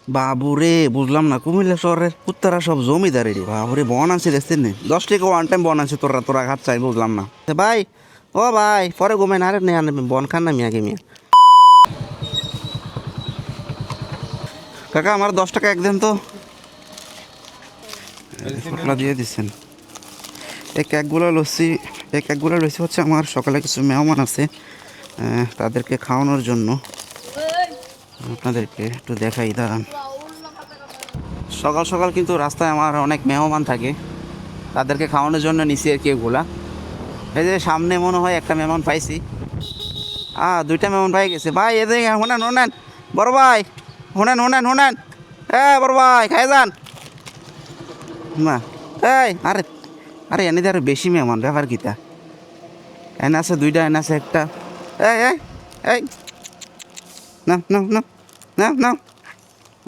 বাবুরে বুঝলাম না, কুমিল্লা শহরের কুত্তারা সব জমিদারি রে। বাবুরে বন আনছে দেখছেন নে, 10 টাকা ওয়ান টাইম বন আনছে, তোরা তোরা খাত চাই বুঝলাম না। ভাই, ও ভাই পরে ঘুমেন, আরে নেই বন খান না মিয়া গে মিয়া। কাকা আমার 10 টাকা এক দেন তো। পটলা দিয়ে দিচ্ছেন। এই কেকগুলো লস্যি, এই কেকগুলো লস্যি হচ্ছে আমার সকালে কিছু মেহমান আছে, তাদেরকে খাওয়ানোর জন্য। আপনাদেরকে একটু দেখাই দাঁড়ান। সকাল সকাল কিন্তু রাস্তায় আমার অনেক মেহমান থাকে, তাদেরকে খাওয়ানোর জন্য নিচে আর কি এগুলা। এই যে সামনে মনে হয় একটা মেহমান পাইছি, 2টা মেহমান পাই গেছে। ভাই এদিকে শোনেন শোনেন, বড় ভাই শোনেন শোনেন শোনেন, বড় ভাই খাই যান না। আরে আরে এনে আরো বেশি মেহমান, ব্যাপার কিতা? এনে আছে 2টা, এনে আছে একটা। এই এই এই না না না না না,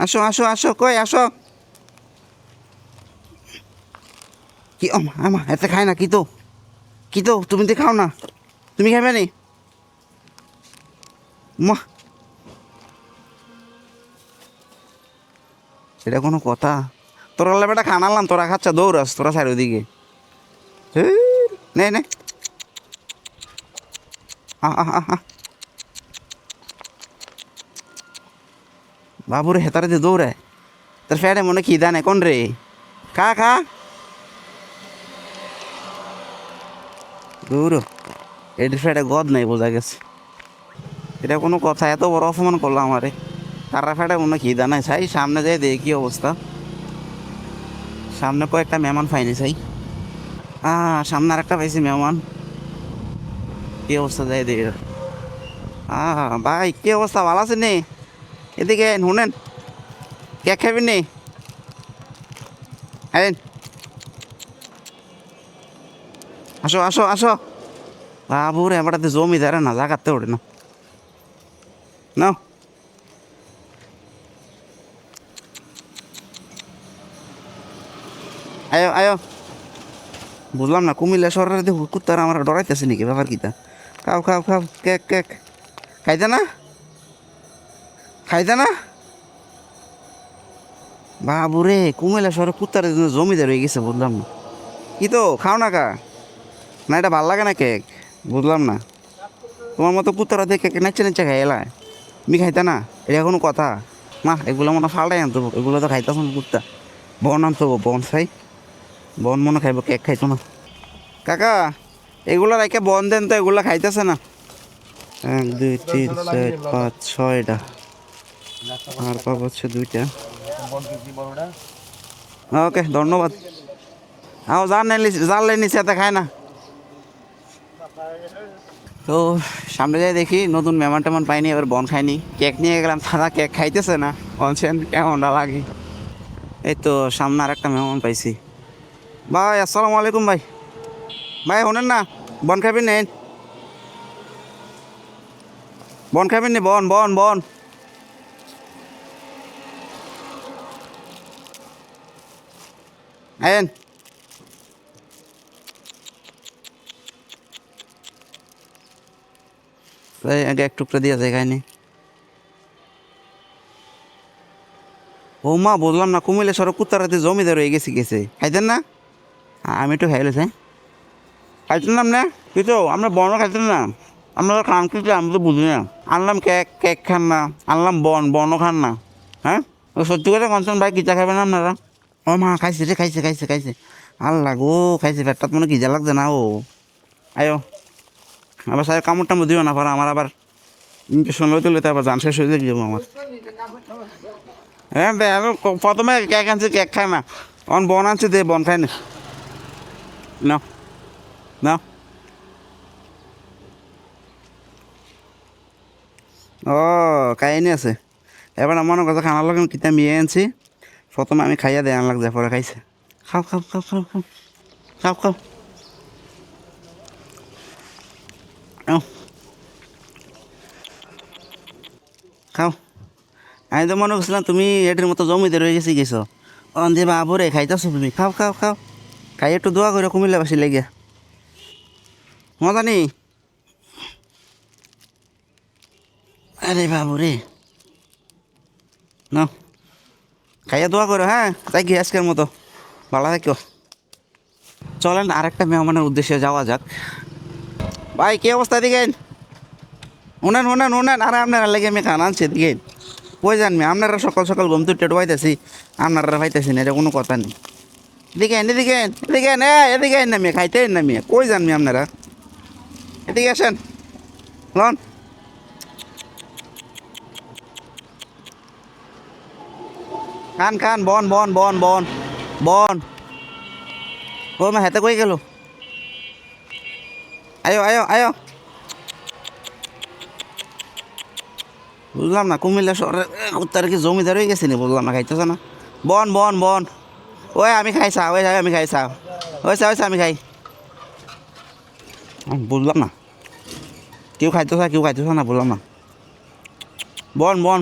আসো আসো আসো, কই আসো। কি আমা এতে খায় না? কি তো, কি তো তুমি তো খাও না, তুমি খাবে নি? মা, এটা কোনো কথা? তোরা বেটা খানালাম, তোরা খাচ্ছা দৌড়াস, তোরা সার ওদিকে। নে নে, বাবুরে হেতারে দিয়ে দৌড়ায়, তোর ফ্যাডে মনে কি দানে কোন রে? খা খা, দৌড়ো। এটির ফ্যাডে গদ নাই বোঝা গেছে। এটা কোনো কথা? এত বড় অপমান করলো আমারে। তারা ফ্যাডে মনে কি দানায় চাই, সামনে যাই দেখি কি অবস্থা। সামনে কয়েকটা মেহমান পাইনি চাই। সামনে আর একটা পাইছি মেহমান, কি অবস্থা যাই দেখি। ভাই কি অবস্থা, ভালো আছে নি? এদিকে শুনেন, কেক খাবি নি? হ্যাঁ, আসো আসো আসো। বাবুরে এবারতে জমিদারে না জাগাতে ওঠে না। নাও, আয়ো আয়ো। বুঝলাম না, কুমিল্লা শহরের দিয়ে কুত্তারা আমার ডরাইতেছে নাকি, ব্যাপার কিতা? খাও খাও খাও, কেক কেক। খাইতে না, খাইতে না? বাবুরে কুমিল্লা শহরে কুত্তারা জমিদার হয়ে গেছে, বুঝলাম না। কি তো খাও না কা? না এটা ভাল লাগে না কেক, বুঝলাম না। তোমার মতো কুত্তারা দেখে কেক নাচে নাচে খাই এলা, তুমি খাইতে না? এটা কোনো কথা? না, এগুলো মনে ফাল্টাই আনতো, এগুলো তো খাইতেছ না কুত্তা। বন আনতো, বন খাই, বন মনে খাইব, কেক খাইতো না। কাকা এগুলো রাখে বন দেন তো, এগুলো খাইতেছে না। 1 2 3 4 5 6টা, আর পাব হচ্ছে 2টা। ওকে ধন্যবাদ। জানলে নিচে এতে খায় না। তো সামনে যাই দেখি নতুন মেহমান টেমন পাইনি, এবার বন খাইনি। কেক নিয়ে গেলাম, তারা কেক খাইতেছে না, বলছেন কেমনটা লাগে। এই তো সামনে আর একটা মেহমান পাইছি। ভাই আসসালামু আলাইকুম ভাই। ভাই শোনেন না, বন খাবেন নেই? বন খাবেন নি? বন বন বন। আয়েন। আগে এক টুকরা দিয়ে যায় খাইনি। ও মা, বললাম না কুমিল্লা সড়ক কুত্তারাতে জমিদার হয়ে গেছে খাইতেন না? আমি একটু খাইলে চাই, খাইতেন না আপনি? কিন্তু আমরা বনও খাইতেন না, আপনারা খান কিন্তু আমি তো বুঝি না। আনলাম কেক, কেক খান না। আনলাম বনও খান না। হ্যাঁ, সত্যি কথা কনসন ভাই, কিতা খাবেন আপনারা? ও মা, খাইছে রে, খাইছে খাইছে খাইছে। আল্লাহ গো, খাইছে, পেটটা মনে কি যা লাগছে না ও। আয়ো, আবার সাহেব কামড় টামড় দিও না, পারা আমার আবার ইনফেকশন হয়ে তুলে, তারপর জান শেষ হয়ে যাবে আমার। হ্যাঁ দে, আমি প্রথমে কেক আনছি, কেক খায় না। বন আনছি, দে বন খাই না। নাও নাও। ও, কাহিনী আছে। এবার আমার কথা খানার লগে কিতা মিয়ে আনছি, প্রথমে আমি খাইয়া দেয় আনলাগ, যায় পরে খাইছে। খাও খাও খাও খাও খাও, খাও খাও। খাও খাও। আমি তো মনে করছিলাম তুমি এটির মতো জমিতে রয়ে গেছো। দে বাবুরে খাইতেছো তুমি, খাও খাও খাও। খাই একটু দোয়া করে কুমিল্লা বাসি লেগে, মজা নেই। আরে বাবুরে, নাও। খাইয়া দোয়া করো, হ্যাঁ তাই কি আজকের মতো ভালো থাকো। চলেন আরেকটা মেহমানের উদ্দেশ্যে যাওয়া যাক। ভাই কি অবস্থা দিকে? উনান আরে আপনারা লেগে আমি খান আনছি দিকে। কই জানমি আপনারা সকাল সকাল ঘুম তুই টেটো পাইতেছি, আপনারা পাইতেছি না, এটা কোনো কথা নেই। এদিকে নামিয়ে খাইতে নামিয়ে কই জানমি আপনারা, এদিকে আসেন লন। খান বন ও মা হাতে কই গেল, আয়ো। বুঝলাম না কুমিল্লা শহরের উত্তর কি জমিদার হয়ে গেছে নি, বুঝলাম না খাইতেছে না। বন ওই আমি খাই চা, আমি খাই চা, আমি খাই। বুঝলাম না কেউ খাইতেছে না, বললাম না।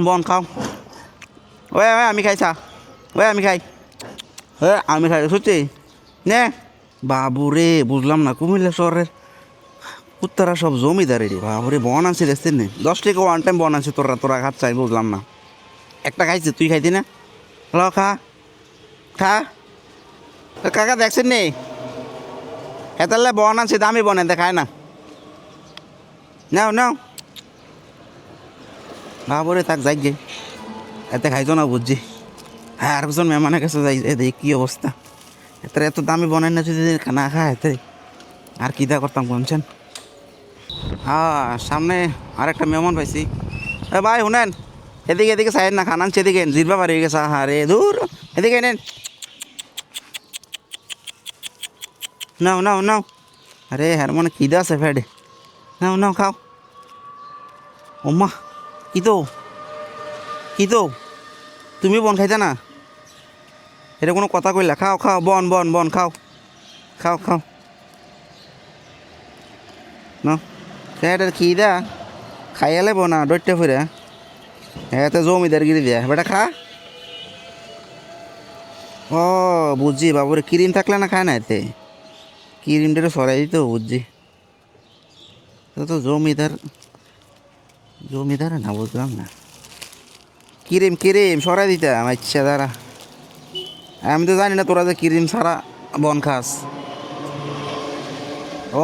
বন খাও। ওই আমি খাই চা, আমি খাই, আমি খাই সত্যি নে। বাবুরে বুঝলাম না কুমিল্লা শহরের কুত্তারা সব জমিদারে রে, বাবুরে বন আনছে দেখছেন নে, 10 টাকা ওয়ান টাইম বন আনছে, তোরা খাচ্ছাই বুঝলাম না। একটা খাইছে তুই খাইতি না, ল খা কাকা দেখছেন নি এতালে বন আনছে, দামি বন এতে খায় না, নাও বাবুরে তাক যাই গে, এতে খাইতো না বুঝছি। হ্যাঁ আর একজন মেহমানের কাছে যাই, দেখি কী অবস্থা, এত দামি বনাই না যদি না খায় এতে আর কী দা করতাম বলছেন। হ্যাঁ সামনে আরেকটা মেহমান পাইছি। ভাই শুনেন, এদিকে সাইড না খান আনছে, এদিকে জিরবা বাড়ি গেছে, হ্যাঁ রে দূর, এদিকে নেন, নাও আরে হ্যাঁ মনে খিদে আছে ফেডে, নাও খাও। ওম্মা কি তো তুমি বন খাইতে না, এটা কোনো কথা কইলা, খাও বন খাও না সেটার খিদা খাইয়ালে বনা ডরটা ফিরে, হ্যাঁ তো জমিদার গিরি দিয়া বেটা খা। ও বুঝছি বাবুরে ক্রিম থাকলে না খায় না, এতে ক্রিমটা সরাই দিত বুঝছি, তো জমিদার না বুঝলাম না, ক্রিম সরাই দিতাম, আচ্ছা দাঁড়া, আমি তো জানি না তোরা যে ক্রিম ছাড়া বন খাস।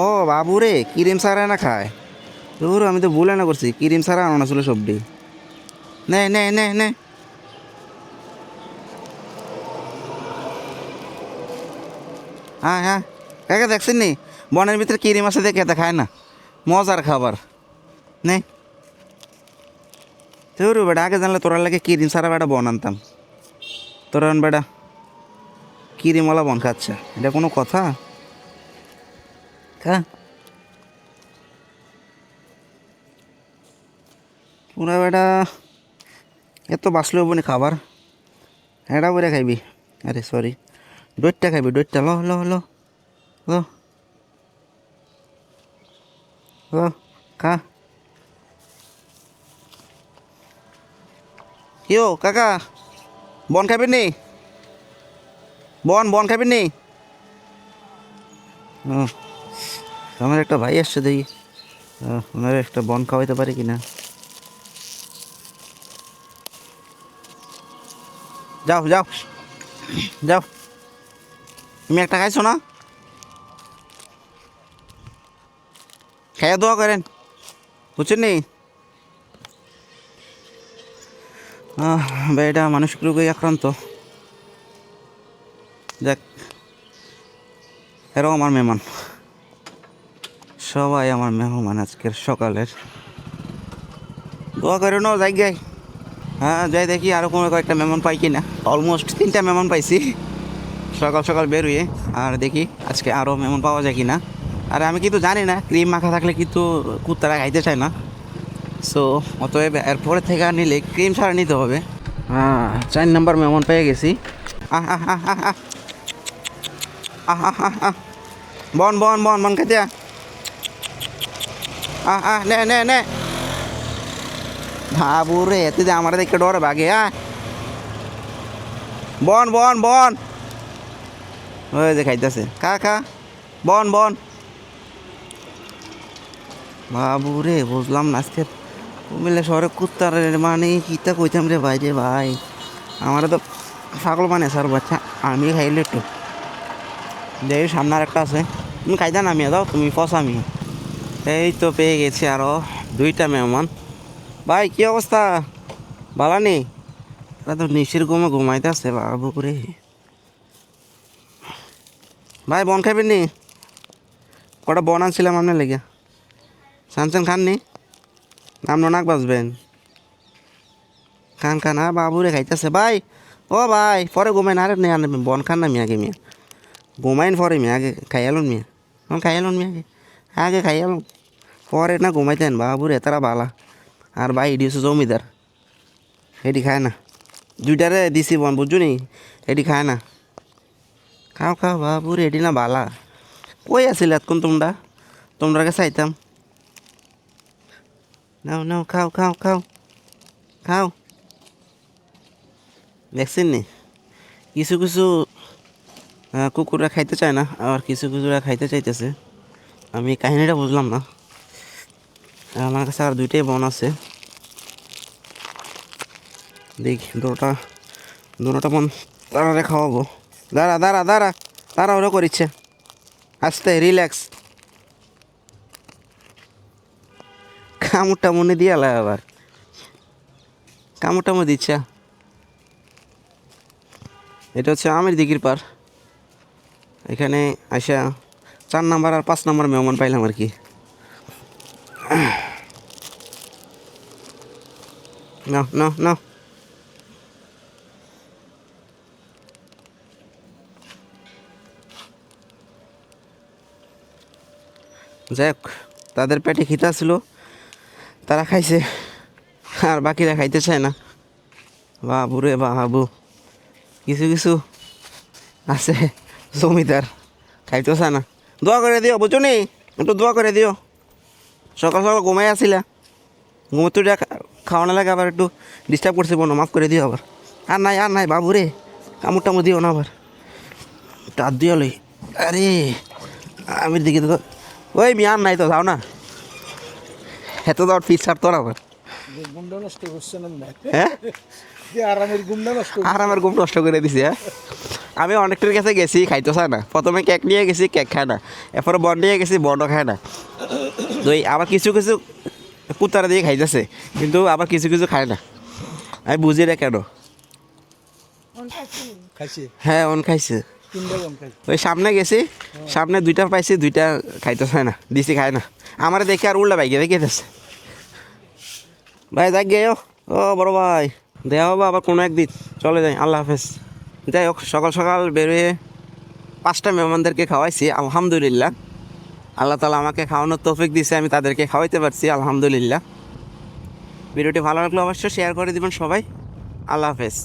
ও বাবুরে ক্রিম ছাড়া না খায়, তোর আমি তো ভুলে না করছি, ক্রিম ছাড়া আনা ছিল সবজি, নে হ্যাঁ কাকা দেখছেন নি বনের ভিতরে ক্রিম আছে দেখে এত খায় না, মজার খাবার নে। তোর বেটা আগে জানলে তোরা লাগে ক্রিম ছাড়া বেটা বন আনতাম, তোরা বেটা ক্রিমওয়ালা বন খাচ্ছে, এটা কোনো কথা? খা তোরা বেটা এত বাঁচলে হবো না খাবার, এটা করে খাইবি, আরে সরি দইটা খাইবি, দইটা ল খা। কিও কাকা বন খাবেন নি, বন খাবেন নি? আমার একটা ভাই আসছে দেখি, ওনার একটা বন খাওয়াইতে পারি কিনা। যাও তুমি একটা খাইছো না, খাইয়া দোয়া করেন বুঝছেন নি। এটা মানসিক রোগে আক্রান্ত, যাক এরাও আমার মেহমান, সবাই আমার মেহমান আজকের সকালের, দোয়া করে নাও যাই গাই। হ্যাঁ যাই দেখি আরও কোনো কয়েকটা মেহমান পাই কিনা, অলমোস্ট 3টা মেহমান পাইছি সকাল বেরোয়, আর দেখি আজকে আরও মেহমান পাওয়া যায় কিনা। আর আমি কিন্তু জানি না ক্রিম মাখা থাকলে কিন্তু কুত্তারা খাইতে চায় না, সো অতএব এরপরে থেকে নিলে ক্রিম ছাড়া নিতে হবে। 4 নম্বর মেহমান পেয়ে গেছি। বন খাইতে নে বাবুরে, তুই যে আমার দেখে ডরে বাগে, বন ওই যে খাইতেছে, খা বন বাবুরে বুঝলাম না আজকে কুমিল্লা শহরে কুত্তার মানে কিতা কইতাম রে ভাই, আমার তো ছাগল মানে স্যার বাচ্চা আমি খাইলে একটু দেখি সামনে আর একটা আছে তুমি খাইতে নামিয়ে দাও তুমি ফসামি এই তো পেয়ে গেছি আরও 2টা মেহমান ভাই কি অবস্থা ভালো নেই ওরা তো নিশির ঘুমাইতে আসছে বাবু করে ভাই বন খাবেন নি কটা বন আনছিলাম আপনার লেগে সানসান খান নি নাম নাক বাজবেন খান খান হ্যাঁ বাবুরে খাইতেছে ভাই ও ভাই পরে ঘুমাইন আরে নেই আনবে বন খান না মিয়াকে মিয়া ঘুমাইন পরে মিয়া আগে খাইয়ালুন মিয়া খাইয়ালুন মিয়া আগে খাইয়ালুন পরে না ঘুমাইতেন বাবুরে তারা বালা আর ভাই এটি হচ্ছে জমিদার এটি খায় না 2টারে দিছি বন বুঝছো নি এটি খায় না খাও খাও বাবুরে এটি না বালা কই আছিল এতক্ষণ তোমরা চাইতাম নাও নাও খাও খাও খাও খাও দেখছেন নি কিছু কিছু কুকুররা খাইতে চায় না আর কিছু কিছুরা খাইতে চাইতেছে আমি কাহিনিটা বুঝলাম না আমার কাছে আর 2টাই বন আছে দেখি দুটোটা বন তারা খাওয়াবো দাঁড়া ওরা করিচ্ছে আস্তে রিল্যাক্স কামড়টা মনে দিয়ে আবার কামড়টা মনে দিচ্ছে এটা হচ্ছে আমের দিঘির পার এখানে আসা 4 নাম্বার আর 5 নাম্বার মেহমান পাইলাম আর কি নাও নাও নাও যাই হোক তাদের পেটে খিদা ছিল তারা খাইছে আর বাকিরা খাইতে চায় না বাবু রে বাবু কিছু কিছু আছে জমিদার খাইতে চায় না দোয়া করে দিও বুঝছো নি একটু দোয়া করে দিও সকাল সকাল ঘুমাই আসিলা ঘুমোতে খাওয়ানো লাগে আবার একটু ডিস্টার্ব করছে বোন মাফ করে দিও আবার আর নাই বাবু রে কামড় টামড় দিও না আবার টাত দিও লই আরে আমি দিকে তো ওই মি আর নাই তো যাও না এত তো ফিস ছাড়তো না আবার হ্যাঁ আরামের ঘুম নষ্ট করে দিছি হ্যাঁ আমি অনেকটার কাছে গেছি খাইতে চায় না প্রথমে কেক নিয়ে গেছি কেক খায় না এরপরে বন নিয়ে গেছি বনও খায় না তো আবার কিছু কিছু কুত্তারা দিয়ে খাইতেছে কিন্তু আবার কিছু কিছু খায় না আমি বুঝি না কেন হ্যাঁ অন খাইছে ওই সামনে গেছি সামনে 2টা পাইছি 2টা খাইতে চায় না দিছি খায় না আমার দেখে আর উল্টা বাইকে দেখেছে ভাই যাক গে ও বড় ভাই দেওয়া হবে আবার কোনো একদিন চলে যাই আল্লাহ হাফেজ যাই হোক সকাল সকাল বেরোয় 5টা মেহমানদেরকে খাওয়াইছি আলহামদুলিল্লাহ আল্লাহ তালা আমাকে খাওয়ানোর তৌফিক দিয়েছে আমি তাদেরকে খাওয়াইতে পারছি আলহামদুলিল্লাহ ভিডিওটি ভালো লাগলে অবশ্যই শেয়ার করে দিবেন সবাই আল্লাহ হাফেজ